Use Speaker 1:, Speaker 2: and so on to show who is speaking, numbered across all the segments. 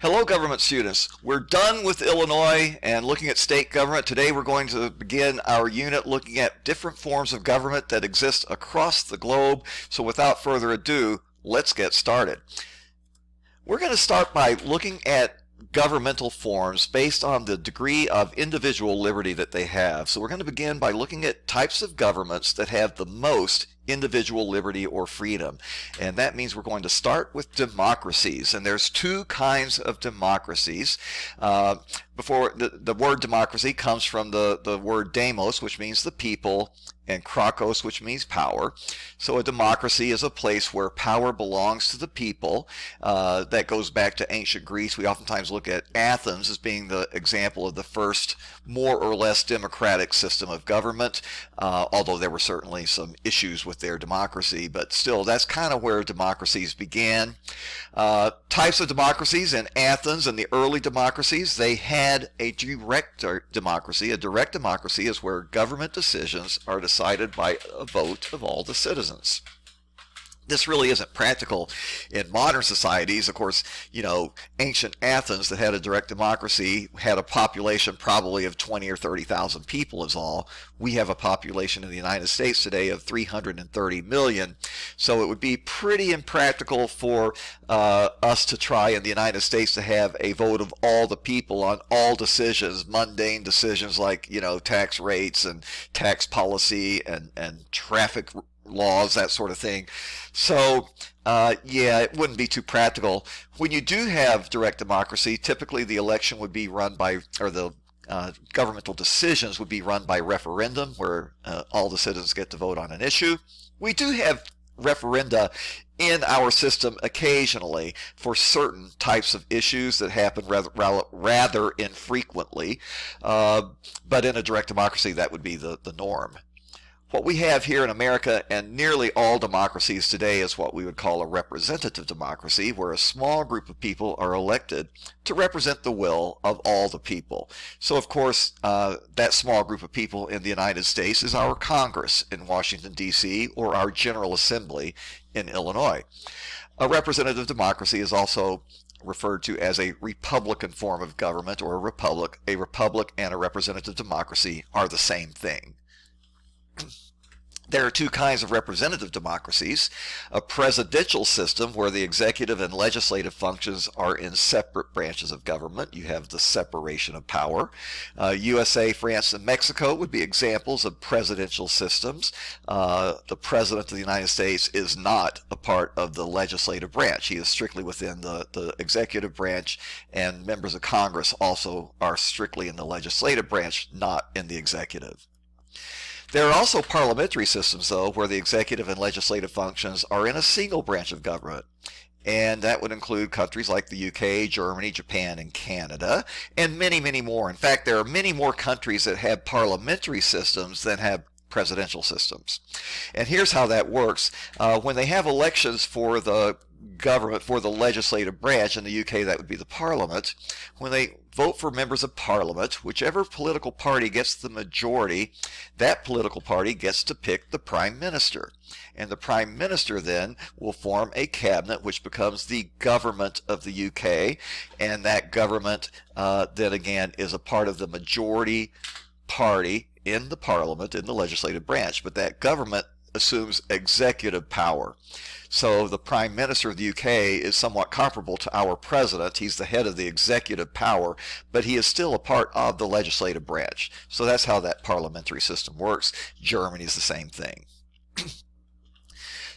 Speaker 1: Hello, government students. We're done with Illinois and looking at state government. Today we're going to begin our unit looking at different forms of government that exist across the globe. So without further ado, let's get started. We're going to start by looking at governmental forms based on the degree of individual liberty that they have. So we're going to begin by looking at types of governments that have the most individual liberty or freedom. And that means we're going to start with democracies. And there's two kinds of democracies. Before the word democracy comes from the word demos, which means the people, and krakos, which means power. So a democracy is a place where power belongs to the people. That goes back to ancient Greece. We oftentimes look at Athens as being the example of the first more or less democratic system of government, although there were certainly some issues with their democracy, but still that's kind of where democracies began. Types of democracies in Athens and the early democracies, they had a direct democracy. A direct democracy is where government decisions are decided by a vote of all the citizens. This really isn't practical in modern societies. Of course, ancient Athens that had a direct democracy had a population probably of 20 or 30,000 people is all. We have a population in the United States today of 330 million. So it would be pretty impractical for us to try in the United States to have a vote of all the people on all decisions, mundane decisions like, tax rates and tax policy and traffic laws, that sort of thing. So yeah, it wouldn't be too practical. When you do have direct democracy, typically the election would be run by, or the governmental decisions would be run by referendum, where all the citizens get to vote on an issue. We do have referenda in our system occasionally for certain types of issues that happen rather infrequently, but in a direct democracy that would be the norm. What we have here in America and nearly all democracies today is what we would call a representative democracy, where a small group of people are elected to represent the will of all the people. So of course, that small group of people in the United States is our Congress in Washington, D.C., or our General Assembly in Illinois. A representative democracy is also referred to as a republican form of government, or a republic. A republic and a representative democracy are the same thing. There are two kinds of representative democracies: a presidential system where the executive and legislative functions are in separate branches of government. You have the separation of power. USA, France, and Mexico would be examples of presidential systems. The President of the United States is not a part of the legislative branch. He is strictly within the executive branch, and members of Congress also are strictly in the legislative branch, not in the executive. There are also parliamentary systems, though, where the executive and legislative functions are in a single branch of government. And that would include countries like the UK, Germany, Japan, and Canada, and many, many more. In fact, there are many more countries that have parliamentary systems than have presidential systems. And here's how that works. When they have elections for the government, for the legislative branch, in the UK that would be the Parliament, when they vote for members of Parliament, whichever political party gets the majority, that political party gets to pick the Prime Minister. And the Prime Minister then will form a cabinet which becomes the government of the UK, and that government then again is a part of the majority party in the Parliament, in the legislative branch. But that government assumes executive power. So the Prime Minister of the UK is somewhat comparable to our President. He's the head of the executive power, but he is still a part of the legislative branch. So that's how that parliamentary system works. Germany is the same thing.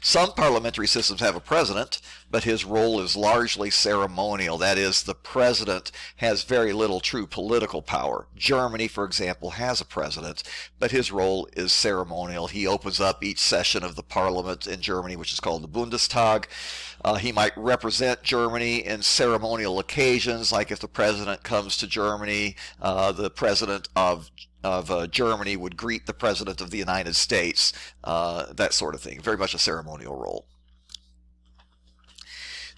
Speaker 1: Some parliamentary systems have a president, but his role is largely ceremonial. That is, the president has very little true political power. Germany, for example, has a president, but his role is ceremonial. He opens up each session of the parliament in Germany, which is called the Bundestag. He might represent Germany in ceremonial occasions, like if the president comes to Germany, the president of Germany would greet the President of the United States, that sort of thing. Very much a ceremonial role.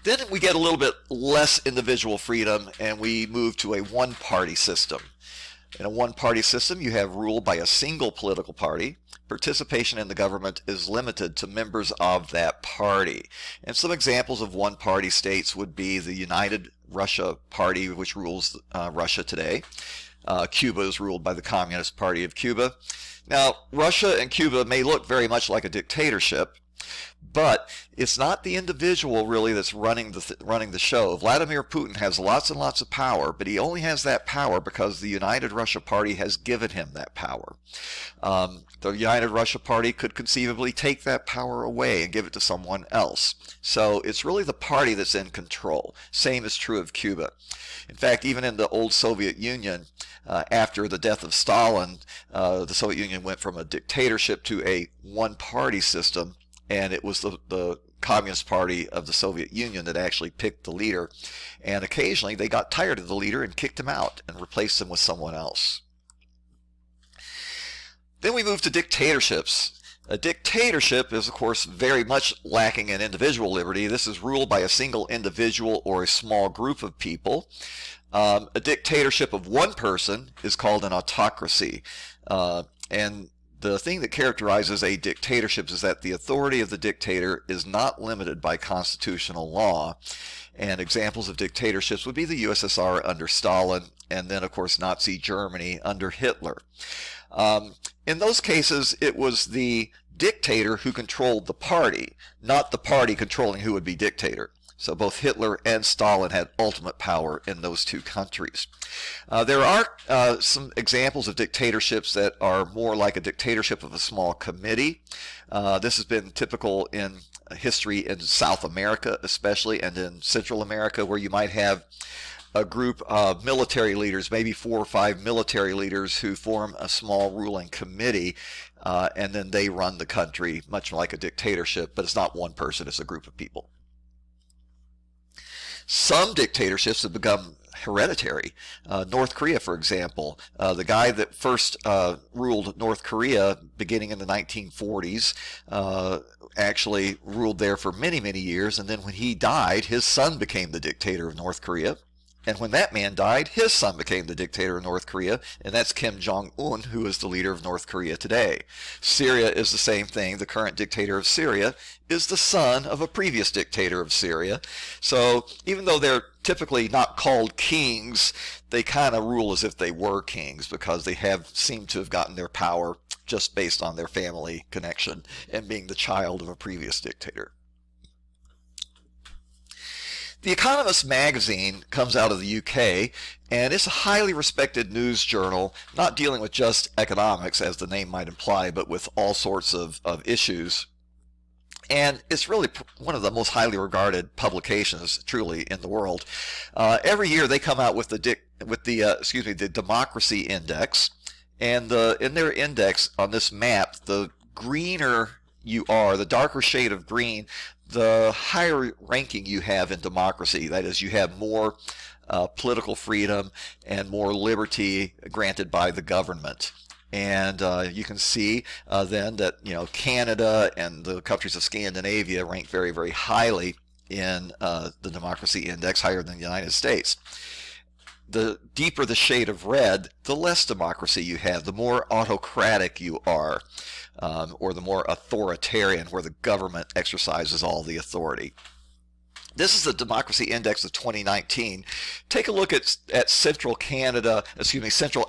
Speaker 1: Then we get a little bit less individual freedom, and we move to a one-party system. In a one-party system, you have rule by a single political party. Participation in the government is limited to members of that party. And some examples of one-party states would be the Russia Party, which rules Russia today. Cuba is ruled by the Communist Party of Cuba. Now, Russia and Cuba may look very much like a dictatorship, but it's not the individual really that's running the show. Vladimir Putin has lots and lots of power, but he only has that power because the United Russia Party has given him that power. The United Russia Party could conceivably take that power away and give it to someone else. So it's really the party that's in control. Same is true of Cuba. In fact, even in the old Soviet Union, after the death of Stalin, the Soviet Union went from a dictatorship to a one-party system, and it was the Communist Party of the Soviet Union that actually picked the leader. And occasionally they got tired of the leader and kicked him out and replaced him with someone else. Then we move to dictatorships. A dictatorship is, of course, very much lacking in individual liberty. This is ruled by a single individual or a small group of people. A dictatorship of one person is called an autocracy. And the thing that characterizes a dictatorship is that the authority of the dictator is not limited by constitutional law. And examples of dictatorships would be the USSR under Stalin, and then, of course, Nazi Germany under Hitler. In those cases, it was the dictator who controlled the party, not the party controlling who would be dictator. So both Hitler and Stalin had ultimate power in those two countries. There are some examples of dictatorships that are more like a dictatorship of a small committee. This has been typical in history in South America especially, and in Central America, where you might have a group of military leaders, maybe 4 or 5 military leaders who form a small ruling committee, and then they run the country, much like a dictatorship, but it's not one person, it's a group of people. Some dictatorships have become hereditary. North Korea, for example, the guy that first ruled North Korea beginning in the 1940s actually ruled there for many, many years, and then when he died, his son became the dictator of North Korea. And when that man died, his son became the dictator of North Korea, and that's Kim Jong-un, who is the leader of North Korea today. Syria is the same thing. The current dictator of Syria is the son of a previous dictator of Syria. So even though they're typically not called kings, they kind of rule as if they were kings, because they have seemed to have gotten their power just based on their family connection and being the child of a previous dictator. The Economist magazine comes out of the UK, and it's a highly respected news journal, not dealing with just economics, as the name might imply, but with all sorts of issues. And it's really one of the most highly regarded publications, truly, in the world. Every year they come out with the Democracy Index, and in their index on this map, the greener you are, the darker shade of green, the higher ranking you have in democracy. That is, you have more political freedom and more liberty granted by the government. And you can see then that Canada and the countries of Scandinavia rank very, very highly in the Democracy Index, higher than the United States. The deeper the shade of red, the less democracy you have, the more autocratic you are, or the more authoritarian, where the government exercises all the authority. This is the Democracy Index of 2019. Take a look at Central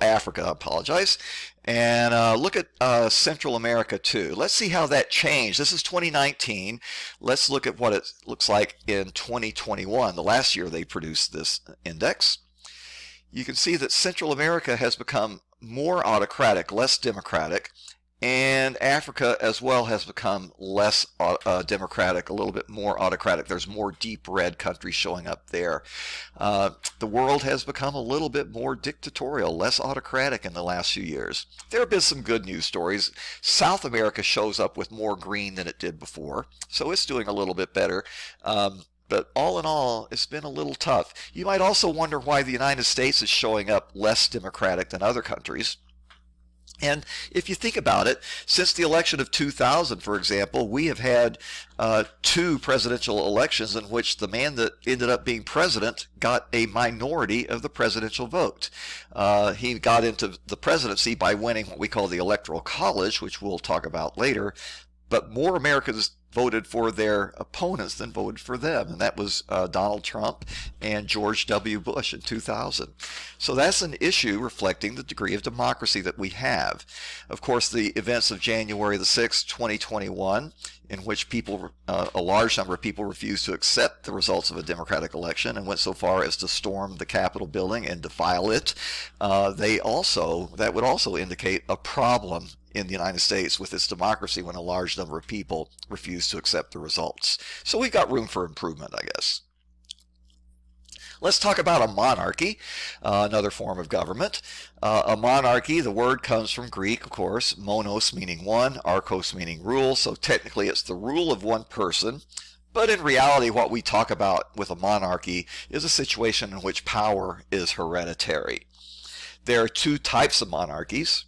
Speaker 1: Africa, and look at Central America too. Let's see how that changed. This is 2019. Let's look at what it looks like in 2021, the last year they produced this index. You can see that Central America has become more autocratic, less democratic, and Africa as well has become less democratic, a little bit more autocratic. There's more deep red countries showing up there. The world has become a little bit more dictatorial, less autocratic in the last few years. There have been some good news stories. South America shows up with more green than it did before, so it's doing a little bit better. But all in all, it's been a little tough. You might also wonder why the United States is showing up less democratic than other countries. And if you think about it, since the election of 2000, for example, we have had 2 presidential elections in which the man that ended up being president got a minority of the presidential vote. He got into the presidency by winning what we call the Electoral College, which we'll talk about later. but more Americans voted for their opponents than voted for them, and that was Donald Trump and George W. Bush in 2000. So that's an issue reflecting the degree of democracy that we have. Of course, the events of January the 6th, 2021, in which people, a large number of people refused to accept the results of a democratic election and went so far as to storm the Capitol building and defile it, that would also indicate a problem in the United States with its democracy when a large number of people refuse to accept the results. So we've got room for improvement, I guess. Let's talk about a monarchy, another form of government. A monarchy, the word comes from Greek, of course, monos meaning one, archos meaning rule, so technically it's the rule of one person. But in reality, what we talk about with a monarchy is a situation in which power is hereditary. There are two types of monarchies.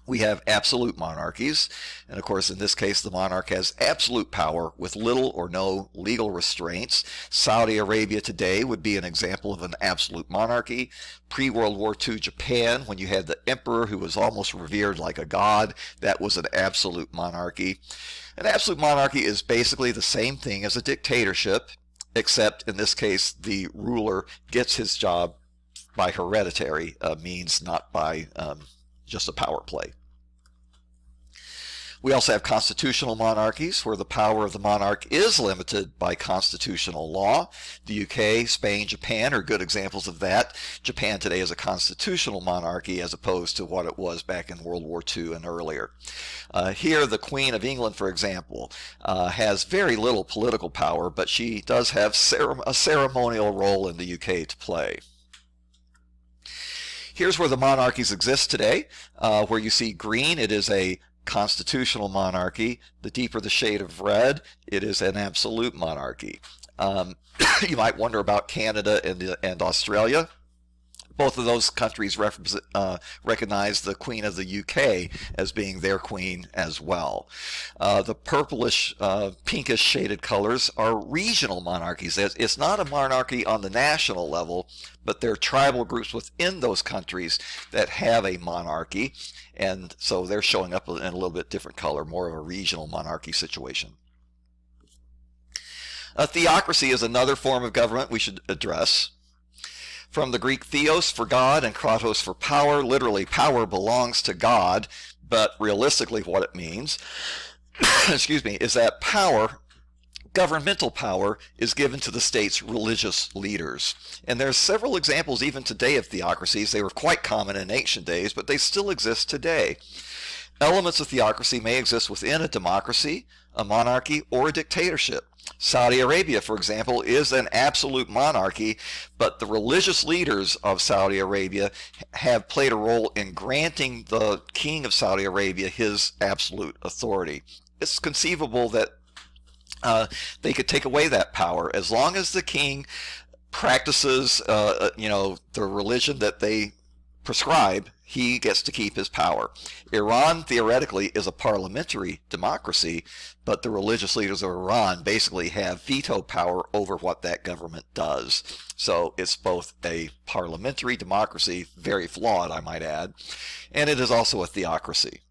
Speaker 1: We have absolute monarchies, and of course in this case the monarch has absolute power with little or no legal restraints. Saudi Arabia today would be an example of an absolute monarchy. Pre-World War II Japan, when you had the emperor who was almost revered like a god, that was an absolute monarchy. An absolute monarchy is basically the same thing as a dictatorship, except in this case the ruler gets his job by hereditary means, not by just a power play. We also have constitutional monarchies where the power of the monarch is limited by constitutional law. The UK, Spain, Japan are good examples of that. Japan today is a constitutional monarchy as opposed to what it was back in World War II and earlier. Here, the Queen of England, for example, has very little political power, but she does have a ceremonial role in the UK to play. Here's where the monarchies exist today. Where you see green, it is a constitutional monarchy. The deeper the shade of red, it is an absolute monarchy. You might wonder about Canada and Australia. Both of those countries recognize the Queen of the UK as being their queen as well. The purplish, pinkish shaded colors are regional monarchies. It's not a monarchy on the national level, but there are tribal groups within those countries that have a monarchy, and so they're showing up in a little bit different color, more of a regional monarchy situation. A theocracy is another form of government we should address. From the Greek theos for God and kratos for power, literally power belongs to God, but realistically what it means, excuse me, is that power, governmental power, is given to the state's religious leaders. And there are several examples even today of theocracies. They were quite common in ancient days, but they still exist today. Elements of theocracy may exist within a democracy, a monarchy, or a dictatorship. Saudi Arabia, for example, is an absolute monarchy, but the religious leaders of Saudi Arabia have played a role in granting the king of Saudi Arabia his absolute authority. It's conceivable that they could take away that power as long as the king practices, the religion that they prescribe. He gets to keep his power. Iran theoretically is a parliamentary democracy, but the religious leaders of Iran basically have veto power over what that government does. So it's both a parliamentary democracy, very flawed I might add, and it is also a theocracy.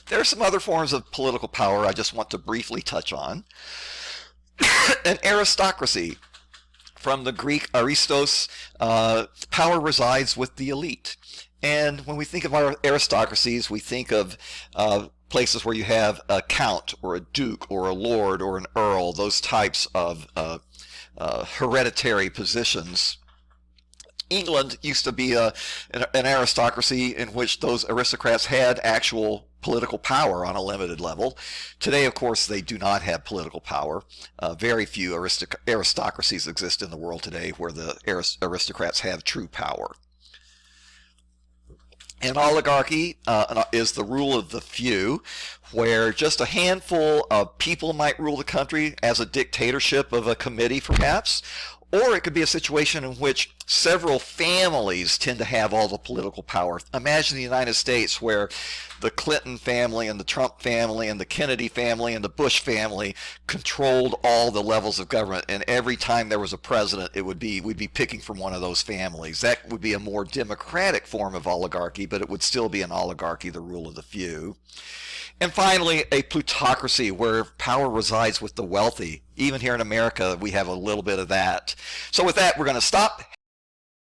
Speaker 1: There are some other forms of political power I just want to briefly touch on. An aristocracy. From the Greek aristos, power resides with the elite. And when we think of our aristocracies, we think of places where you have a count or a duke or a lord or an earl, those types of hereditary positions. England used to be an aristocracy in which those aristocrats had actual political power on a limited level. Today, of course, they do not have political power. Very few aristocracies exist in the world today where the aristocrats have true power. An oligarchy is the rule of the few, where just a handful of people might rule the country as a dictatorship of a committee, perhaps, Or it could be a situation in which several families tend to have all the political power. Imagine the United States where the Clinton family and the Trump family and the Kennedy family and the Bush family controlled all the levels of government, and every time there was a president, we'd be picking from one of those families. That would be a more democratic form of oligarchy, but it would still be an oligarchy, the rule of the few. And finally, a plutocracy where power resides with the wealthy. Even here in America, we have a little bit of that. So with that, we're going to stop.